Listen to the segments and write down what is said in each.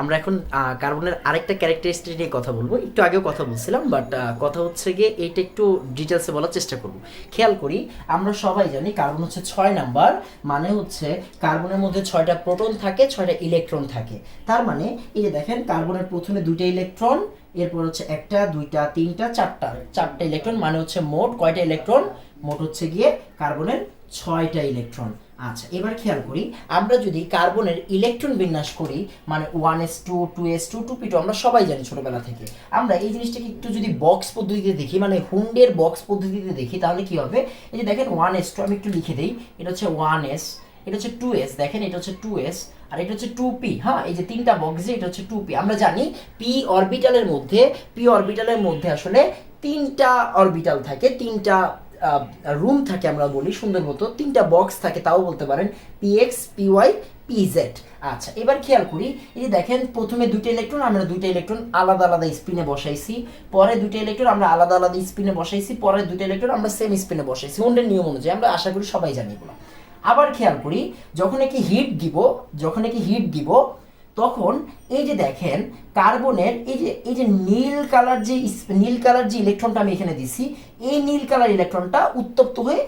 আমরা এখন কার্বনের আরেকটা ক্যারেক্টারিস্টিক নিয়ে কথা বলবো। একটু আগেও কথা বলছিলাম, বাট কথা হচ্ছে গিয়ে এইটা একটু ডিটেলসে বলার চেষ্টা করব। খেয়াল করি, আমরা সবাই জানি কার্বন হচ্ছে 6 নাম্বার, মানে হচ্ছে কার্বনের মধ্যে 6টা প্রোটন থাকে, 6টা ইলেকট্রন থাকে। তার মানে এই যে দেখেন, কার্বনের প্রথমে 2টা ইলেকট্রন, এরপর হচ্ছে 1টা 2টা 3টা 4টা ইলেকট্রন, মানে হচ্ছে মোট কয়টা ইলেকট্রন? মোট হচ্ছে গিয়ে কার্বনের 6টা ইলেকট্রন। আচ্ছা, এবার খেয়াল করি, আমরা যদি কার্বনের ইলেকট্রন বিন্যাস করি, মানে 1s2 2s2 2p2, আমরা সবাই জানি ছোটবেলা থেকে। আমরা এই জিনিসটাকে একটু যদি বক্স পদ্ধতিতে দেখি, মানে হুন্ডের বক্স পদ্ধতিতে দেখি, তাহলে কি হবে? এই যে দেখেন 1s2, আমি একটু লিখে দিই, এটা হচ্ছে 1s, এটা হচ্ছে 2s, দেখেন এটা হচ্ছে 2s, আর এটা হচ্ছে 2p। হ্যাঁ, এই যে তিনটা বক্সে এটা হচ্ছে 2p। আমরা জানি p অরবিটালের মধ্যে আসলে তিনটা অরবিটাল থাকে, তিনটা রুম থাকে, আমরা বলি সুন্দর মতো, তিনটা বক্স থাকে, তাও বলতে পারেন px py pz। আচ্ছা, এবার খেয়াল করি, এই যে দেখেন প্রথমে 2টা ইলেকট্রন, আমরা 2টা ইলেকট্রন আলাদা আলাদা স্পিনে বসাইছি, পরে 2টা ইলেকট্রন আমরা আলাদা আলাদা স্পিনে বসাইছি, পরে 2টা ইলেকট্রন আমরা সেম স্পিনে বসাইছি, ওনের নিয়ম অনুযায়ী। আমরা আশা করি সবাই জানি এগুলো। আবার খেয়াল করি, যখন একে হিট দিব তখন এই যে দেখেন কার্বনের এই যে নীল কালার যে ইলেকট্রনটা আমি এখানে দিছি, এই নীল কালার ইলেকট্রনটা উত্তপ্ত হয়ে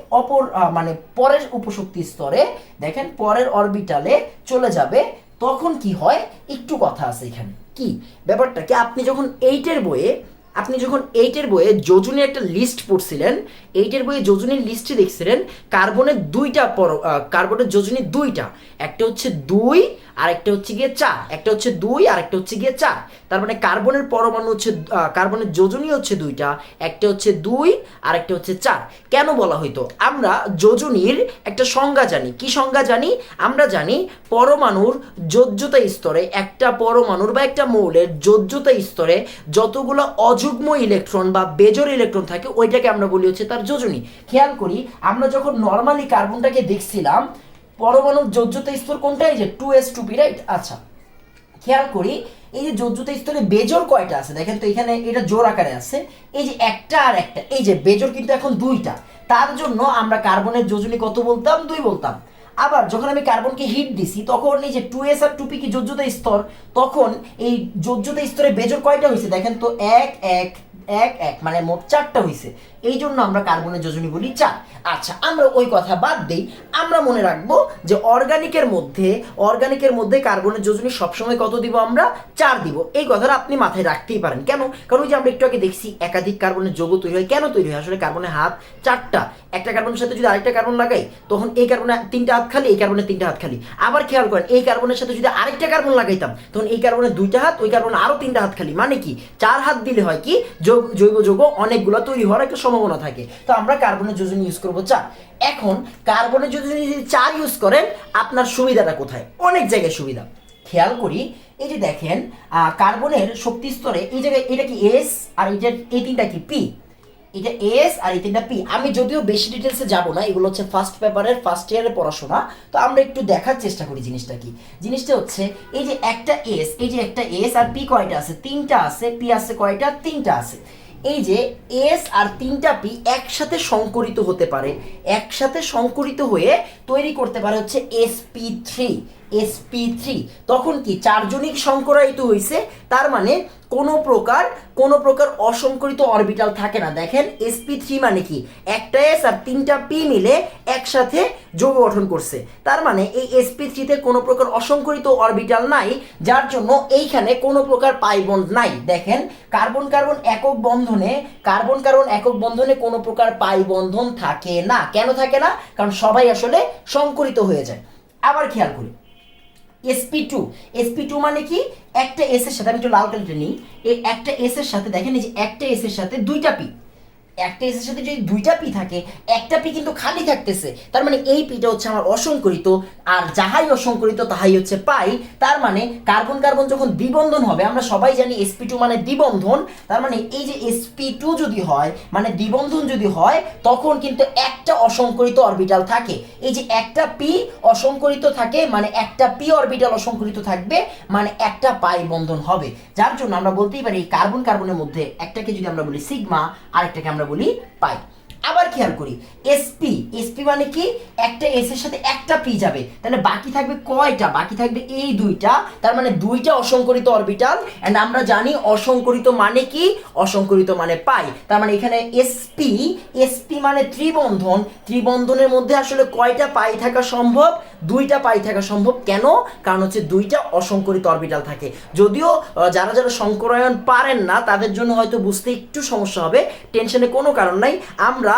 মানে পরের উপশক্তি স্তরে, দেখেন পরের অরবিটালে চলে যাবে। তখন কি হয়, একটু কথা আছে এখানে। কি ব্যাপারটা কি, আপনি যখন এইটের বইয়ে যোজনীর একটা লিস্ট পড়ছিলেন, এইটের বইয়ে যোজনীর লিস্টে দেখছিলেন কার্বনের কার্বনের যোজনী দুইটা, একটা হচ্ছে 2 আর একটা হচ্ছে গিয়ে 4, একটা হচ্ছে 2 আর একটা হচ্ছে গিয়ে 4। তার মানে কার্বনের পরমাণু হচ্ছে, কার্বনের যোজনী হচ্ছে দুইটা, একটা হচ্ছে 2 আর একটা হচ্ছে 4। কেন বলা হইতো? আমরা যোজনীর একটা সংজ্ঞা জানি। কি সংজ্ঞা জানি? আমরা জানি পরমাণুর যোজ্যতা স্তরে, একটা পরমাণুর বা একটা মৌলের যোজ্যতা স্তরে যতগুলো অযুগ্ম ইলেকট্রন বা বেজোর ইলেকট্রন থাকে, ওইটাকে আমরা বলি হচ্ছে তার যোজনী। খেয়াল করি, আমরা যখন নর্মালি কার্বনটাকে দেখছিলাম, পরমাণুর যোজ্যতা স্তর কোনটা? এই যে 2s2p, রাইট? আচ্ছা, খেয়াল করি, এই যে যোজ্যতা স্তরে বেজোর কয়টা আছে দেখেন তো, এখানে এটা জোর আকারে আছে, এই যে একটা আর একটা, এই যে বেজোর কিন্তু এখন 2টা। তার জন্য আমরা কার্বনের যোজনী কত বলতাম? 2 বলতাম। আবার যখন আমি কার্বনকে হিট দিছি, তখন এই যে 2s আর 2p কি যোজ্যতা স্তর, তখন এই যোজ্যতা স্তরে বেজোর কয়টা হয়েছে দেখেন তো? 1 1 1 1, মানে মোট 4টা হয়েছে। এই জন্য আমরা কার্বনের যোজনী বলি 4। আচ্ছা, আমরা ওই কথা বাদ দিই, আমরা মনে রাখবো যে অর্গানিকের মধ্যে কার্বনের যোজনী সবসময় কত দিব? আমরা 4 দিব। এই কথাটা আপনি মাথায় রাখতেই পারেন। কেন? কারণ ওই যে আমরা একটু আগে দেখছি একাধিক কার্বনের যৌগ তৈরি হয়। কেন তৈরি হয়? আসলে কার্বনের হাত 4টা, একটা কার্বনের সাথে যদি আরেকটা কার্বন লাগাই, তখন এই কার্বনে 3টা হাত খালি, এই কার্বনে 3টা হাত খালি। আবার খেয়াল করেন, এই কার্বনের সাথে যদি আরেকটা কার্বন লাগাইতাম, তখন এই কার্বনে 2টা হাত, ওই কার্বনে আরো 3টা হাত খালি। মানে কি, 4 হাত দিলে হয় কি, জৈব যৌগ অনেকগুলো তৈরি হওয়ার একটা সম্ভাবনা থাকে। তো আমরা কার্বনের যোজনী ইউজ করবো 4। এখন কার্বনের যোজনী যদি 4 ইউজ করেন, আপনার সুবিধাটা কোথায়? অনেক জায়গায় সুবিধা। খেয়াল করি, এই যে দেখেন কার্বনের শক্তি স্তরে এই জায়গায় এটা কি এস, আর এই তিনটা কি পি, এটা এস আর এই তিনটা পি। আমি যদিও বেশি ডিটেলসে যাব না, এগুলো হচ্ছে ফার্স্ট পেপারের ফার্স্ট ইয়ারের পড়াশোনা, তো আমরা একটু দেখার চেষ্টা করি জিনিসটা কি। জিনিসটা হচ্ছে এই যে একটা এস, আর পি কয়টা আছে? 3টা আছে। পি আছে কয়টা? 3টা আছে। এই যে এস আর 3টা পি একসাথে সংকরিত হতে পারে, একসাথে সংকরিত হয়ে তৈরি করতে পারে হচ্ছে sp3। তখন কি চারজনিক সংকরায়িত হয়েছে, তার মানে কোনো প্রকার অসংকরিত অরবিটাল থাকে না। দেখেন sp3 মানে কি, একটা এস আর 3টা পি মিলে একসাথে যৌগ গঠন করছে। তার মানে এই sp3 তে কোনো প্রকার অসংকরিত অরবিটাল নাই, যার জন্য এইখানে কোনো প্রকার পাই বন্ড নাই। দেখেন কার্বন একক বন্ধনে কোনো প্রকার পাই বন্ধন থাকে না। কেন থাকে না? কারণ সবাই আসলে সংকরিত হয়ে যায়। আবার খেয়াল করি, sp2 মানে কি, একটা এস এর সাথে, আমি একটু লাল কালিটা নিই, এই একটা এস এর সাথে দেখেন, এই যে একটা এস এর সাথে 2টা পি, একটা এস এর সাথে যদি 2টা পি থাকে, একটা পি কিন্তু খালি থাকতেছে, তার মানে এই পিটা হচ্ছে আমার অসংকরিত, আর যাহাই অসংকরিত তাহাই হচ্ছে পাই। তার মানে কার্বন যখন দ্বিবন্ধন হবে, আমরা সবাই জানি sp2 মানে দ্বিবন্ধন, তার মানে এই যে sp2 যদি হয়, মানে দ্বিবন্ধন যদি হয়, তখন কিন্তু একটা অসংকরিত অরবিটাল থাকে। এই যে একটা পি অসংকরিত থাকে, মানে একটা পি অরবিটাল অসংকরিত থাকবে, মানে একটা পাই বন্ধন হবে। যার জন্য আমরা বলতেই পারি কার্বনের মধ্যে একটাকে যদি আমরা বলি সিগমা, আরেকটাকে আমরা বলি পাই। আবার খেয়াল করি এসপি, এসপি মানে কি একটা এস এর সাথে একটা পি যাবে, তাহলে বাকি থাকবে কয়টা, বাকি থাকবে এই দুইটা, তার মানে দুইটা অসংকরিত অরবিটাল। এন্ড আমরা জানি অসংকরিত মানে কি, অসংকরিত মানে পাই, তার মানে এখানে এসপি, এসপি মানে ত্রিবন্ধন, ত্রিবন্ধনের মধ্যে আসলে কয়টা পাই থাকা সম্ভব, দুইটা পাই থাকা সম্ভব। কেন? কারণ হচ্ছে দুইটা অসংকরিত অরবিটাল থাকে। যদিও যারা যারা সংকরায়ন পারেন না তাদের জন্য হয়তো বুঝতে একটু সমস্যা হবে, টেনশনে কোনো কারণ নাই। আমরা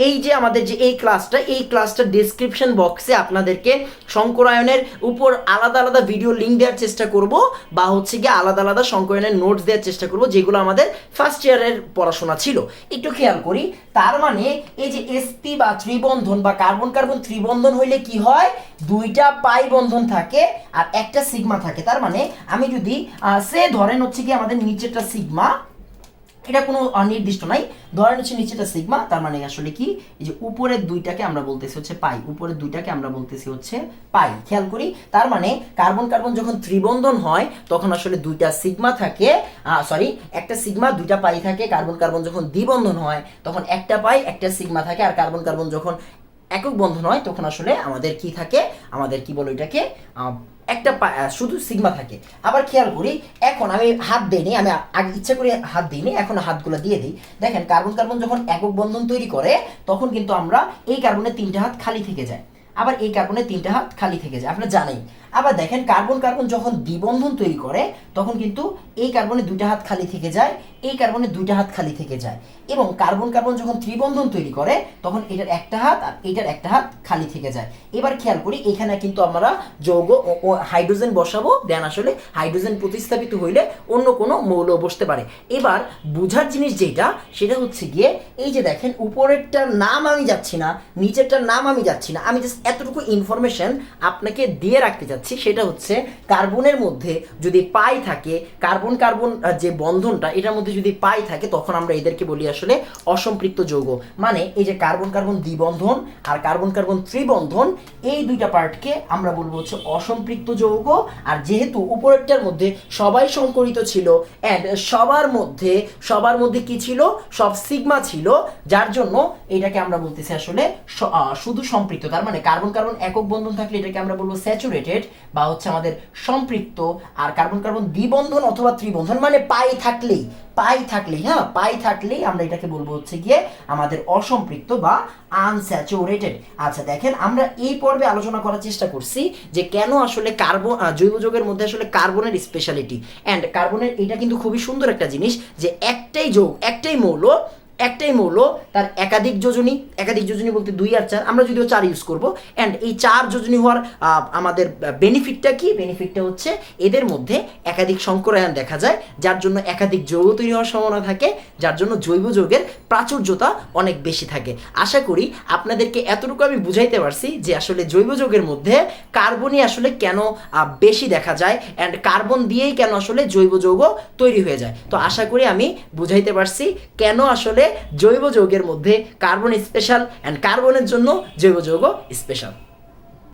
এই যে আমাদের যে এই ক্লাসটা, এই ক্লাসটার ডেসক্রিপশন বক্সে আপনাদেরকে সংকরায়নের উপর আলাদা আলাদা ভিডিও লিঙ্ক দেওয়ার চেষ্টা করব, বা হচ্ছে গিয়ে আলাদা আলাদা সংকরায়নের নোটস দেওয়ার চেষ্টা করব, যেগুলো আমাদের ফার্স্ট ইয়ারের পড়াশোনা ছিল। একটু খেয়াল করি, তার মানে এই যে এসপি বা ত্রিবন্ধন বা কার্বন কার্বন ত্রিবন্ধন হইলে কি হয়, দুইটা পাই বন্ধন থাকে আর একটা সিগমা থাকে। তার মানে আমি যদি সে ধরেন হচ্ছে কি আমাদের নিচেরটা সিগমা, এটা কোনো নির্দিষ্ট নাই, ধরেন হচ্ছে নিচেটা সিগমা, তার মানে আসলে কি এই যে উপরের দুইটাকে আমরা বলতেছি হচ্ছে পাই, উপরের দুইটাকে আমরা বলতেছি হচ্ছে পাই। খেয়াল করি, তার মানে কার্বন কার্বন যখন ত্রিবন্ধন হয় তখন আসলে দুইটা সিগমা থাকে, সরি একটা সিগমা দুইটা পাই থাকে। কার্বন কার্বন যখন দ্বিবন্ধন হয় তখন একটা পাই একটা সিগমা থাকে। আর কার্বন কার্বন যখন একক বন্ধন হয় তখন আসলে আমাদের কি থাকে, আমাদের কি বলো এটাকে, একটা শুধু সিগমা থাকে। আবার খেয়াল করি, এখন আমি হাত দিইনি, আমি আগে ইচ্ছা করে হাত দিইনি, এখন হাতগুলো দিয়ে দিই। দেখেন কার্বন কার্বন যখন একক বন্ধন তৈরি করে তখন কিন্তু আমরা এই কার্বনের তিনটা হাত খালি থেকে যায়, আবার এই কার্বনের তিনটা হাত খালি থেকে যায়, আপনারা জানেন। আবার দেখেন কার্বন কার্বন যখন দ্বিবন্ধন তৈরি করে তখন কিন্তু এই কার্বনের দুইটা হাত খালি থেকে যায়, এই কার্বনের দুইটা হাত খালি থেকে যায়। এবং কার্বন কার্বন যখন ত্রিবন্ধন তৈরি করে তখন এটার একটা হাত আর এটার একটা হাত খালি থেকে যায়। এবার খেয়াল করি, এখানে কিন্তু আমরা যৌগ ও হাইড্রোজেন বসাবো, দেন আসলে হাইড্রোজেন প্রতিস্থাপিত হইলে অন্য কোনো মৌল বসতে পারে। এবার বুঝার জিনিস যেটা, সেটা হচ্ছে গিয়ে এই যে দেখেন উপরেরটার নাম আমি যাচ্ছি না, নিচেরটার নাম আমি যাচ্ছি না, আমি জাস্ট এতটুকু ইনফরমেশন আপনাকে দিয়ে রাখতে চাচ্ছি। সেটা হচ্ছে কার্বনের মধ্যে যদি পাই থাকে, কার্বন কার্বন যে বন্ধনটা এটার মধ্যে যদি পাই থাকে তখন আমরা এদেরকে বলি আসলে অসম্পৃক্ত যৌগ। মানে এই যে কার্বন কার্বন দ্বিবন্ধন আর কার্বন কার্বন ত্রিবন্ধন, এই দুইটা পার্টকে আমরা বলবো হচ্ছে অসম্পৃক্ত যৌগ। আর যেহেতু উপরেরটার মধ্যে সবাই সংকরিত ছিল এন্ড সবার মধ্যে কি ছিল, সব সিগমা ছিল, যার জন্য এটাকে আমরা বলতেছি আসলে শুধু সম্পৃক্ত। তার মানে কার্বন কার্বন একক বন্ধন থাকলে এটাকে আমরা বলবো স্যাচুরেটেড বা হচ্ছে আমাদের সম্পৃক্ত। আর কার্বন কার্বন দ্বিবন্ধন অথবা ত্রিবন্ধন মানে পাই থাকলেই হ্যাঁ পাই থাকলেই আমরা এটাকে বলবো হচ্ছে গিয়ে আমাদের অসম্পৃক্ত বা আনস্যাচুরেটেড। আচ্ছা দেখেন, আমরা এই পর্বে আলোচনা করার চেষ্টা করছি যে কেন আসলে কার্বন জৈব যৌগের মধ্যে আসলে কার্বনের স্পেশালিটি। অ্যান্ড কার্বনের এটা কিন্তু খুবই সুন্দর একটা জিনিস যে একটাই যৌগ, একটাই মৌল তার একাধিক যোজনী বলতে 2 আর 4, আমরা যদিও 4 ইউজ করব। অ্যান্ড এই 4 যোজনী হওয়ার আমাদের বেনিফিটটা কি, বেনিফিটটা হচ্ছে এদের মধ্যে একাধিক সংকরায়ন দেখা যায়, যার জন্য একাধিক যৌগ তৈরি হওয়ার সম্ভাবনা থাকে, যার জন্য জৈব যৌগের প্রাচুর্যতা অনেক বেশি থাকে। আশা করি আপনাদেরকে এতটুকু আমি বুঝাইতে পারছি যে আসলে জৈব যৌগের মধ্যে কার্বনই আসলে কেন বেশি দেখা যায় অ্যান্ড কার্বন দিয়েই কেন আসলে জৈব যৌগ তৈরি হয়ে যায়। তো আশা করি আমি বুঝাইতে পারছি কেন আসলে জৈব যৌগের মধ্যে কার্বন স্পেশাল অ্যান্ড কার্বনের জন্য জৈব যৌগ স্পেশাল।